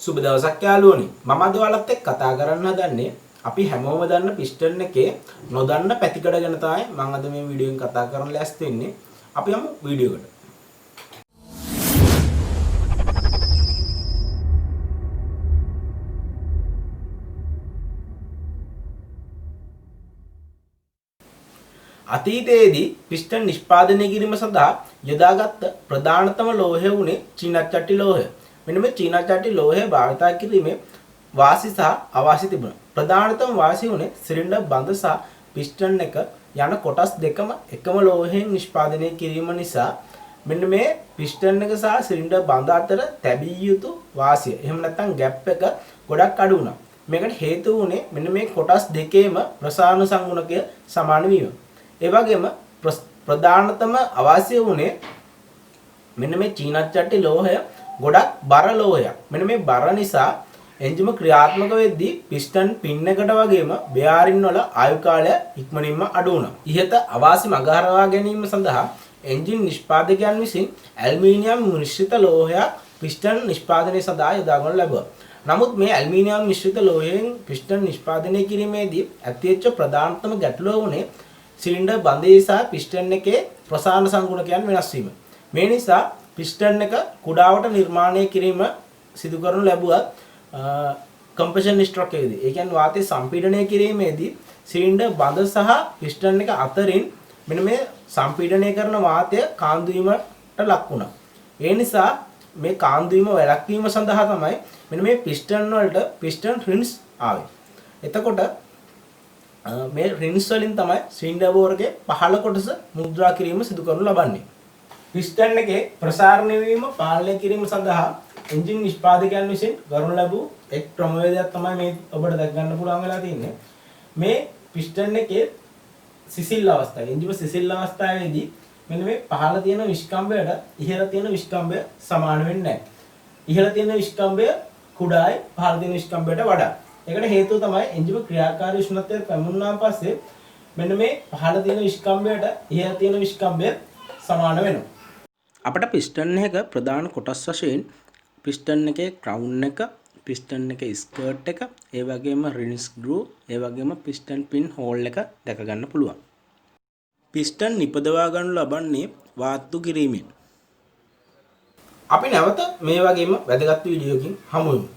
සුබ දවසක් යාළුවනි. මම අද ඔයාලත් එක්ක කතා කරන්න හදන්නේ අපි හැමෝම දන්න පිස්ටන් එකේ නොදන්න පැතිකඩ ගැන තමයි මම අද මේ වීඩියෝ එකෙන් කතා කරන්න ලෑස්ති වෙන්නේ. අපි යමු වීඩියෝ එකට. අතීතයේදී පිස්ටන් නිෂ්පාදනය කිරීම සඳහා යොදාගත් ප්‍රධානතම ලෝහය වුණේ චීනච්චට්ටි ලෝහය. මෙන්න මේ චීනච්චට්ටි ලෝහය භාවිත කිරීමේ වාසි සහ අවාසි තිබුණා. ප්‍රධානතම වාසි වුණේ සිලින්ඩර් බඳ සහ පිස්ටන් එක යන කොටස් දෙකම එකම ලෝහයෙන් නිෂ්පාදනය කිරීම නිසා මෙන්න මේ පිස්ටන් එක සහ සිලින්ඩර් බඳ අතර තැබිය යුතු වාසිය. එහෙම නැත්නම් ગેප් එක ගොඩක් අඩු වුණා. මේකට හේතුව වුණේ මෙන්න මේ කොටස් දෙකේම ප්‍රසාරණ සංගුණකය සමාන වීම. ඒ වගේම ප්‍රධානතම අවාසිය වුණේ මෙන්න මේ චීනච්චට්ටි ලෝහය ගොඩක් බර ලෝහයක්. මෙන්න මේ බර නිසා එන්ජිම ක්‍රියාත්මක වෙද්දී පිස්ටන් පින් එකට වගේම බෙයාරින් වල ආයු කාලය ඉක්මනින්ම අඩු වුණා. ඉහත අවාසි මගහරවා ගැනීම සඳහා එන්ජින් නිෂ්පාදකයන් විසින් ඇල්මීනියම් මිශ්‍රිත ලෝහයක් පිස්ටන් නිෂ්පාදනය සඳහා යොදාගනු ලැබුවා. නමුත් මේ ඇල්මීනියම් මිශ්‍රිත ලෝහයෙන් පිස්ටන් නිෂ්පාදනය කිරීමේදී ඇතිවෙච්ච ප්‍රධානතම ගැටලුව වුණේ සිලින්ඩර් බඳේ සහ පිස්ටන් එකේ ප්‍රසාරණ සංගුණකයන් වෙනස් වීම. මේ නිසා පිස්ටන් එක කුඩාවට නිර්මාණය කිරීම සිදු කරනු ලැබුවත් කම්ප්‍රෙෂන් ස්ට්‍රෝක් එකේදී, ඒ කියන්නේ වාතය සම්පීඩනය කිරීමේදී සිලින්ඩර් බඳ සහ පිස්ටන් එක අතරින් මෙන්න මේ සම්පීඩනය කරන වාතය කාන්දු වීමට ලක් වුණා. ඒ නිසා මේ කාන්දු වීම වැළැක්වීම සඳහා තමයි මෙන්න මේ පිස්ටන් වලට පිස්ටන් රින්ස් ආවේ. එතකොට මේ රින්ස් වලින් තමයි සිලින්ඩර් බෝර් එකේ පහළ කොටස මුද්‍රා කිරීම සිදු කරනු ලබන්නේ. පිස්ටන් එකේ ප්‍රසාරණය වීම පාලනය කිරීම සඳහා එන්ජින් නිෂ්පාදකයන් විසින් කරනු ලැබූ එක් ක්‍රමවේදයක් තමයි මේ ඔබට දැක ගන්න පුළුවන් වෙලා තියෙන්නේ. මේ පිස්ටන් එකේ සිසිල් අවස්ථාවේ එන්ජිම සිසිල් අවස්ථාවේදී මෙන්න මේ පහළ තියෙන විස්කම්බයට ඉහළ තියෙන විස්කම්බය සමාන වෙන්නේ නැහැ. ඉහළ තියෙන විස්කම්බය කුඩායි පහළ තියෙන විස්කම්බයට වඩා. ඒකට හේතුව තමයි එන්ජිම ක්‍රියාකාරී උෂ්ණත්වයට පැමුණාන් පස්සේ මෙන්න මේ පහළ තියෙන විස්කම්බයට ඉහළ තියෙන විස්කම්බය සමාන වෙනවා. අපිට පිස්ටන් එක ප්‍රධාන කොටස් වශයෙන් පිස්ටන් එකේ ක්‍රවුන් එක, පිස්ටන් එකේ ස්කර්ට් එක, ඒ වගේම රින්ස් ග්‍රූව්, ඒ වගේම පිස්ටන් පින් හෝල් එක දැක ගන්න පුළුවන්. පිස්ටන් නිපදවා ගන්නු ලබන්නේ වාත්තු කිරීමෙන්. අපි නැවත මේ වගේම වැදගත් වීඩියෝකින් හමු වෙමු.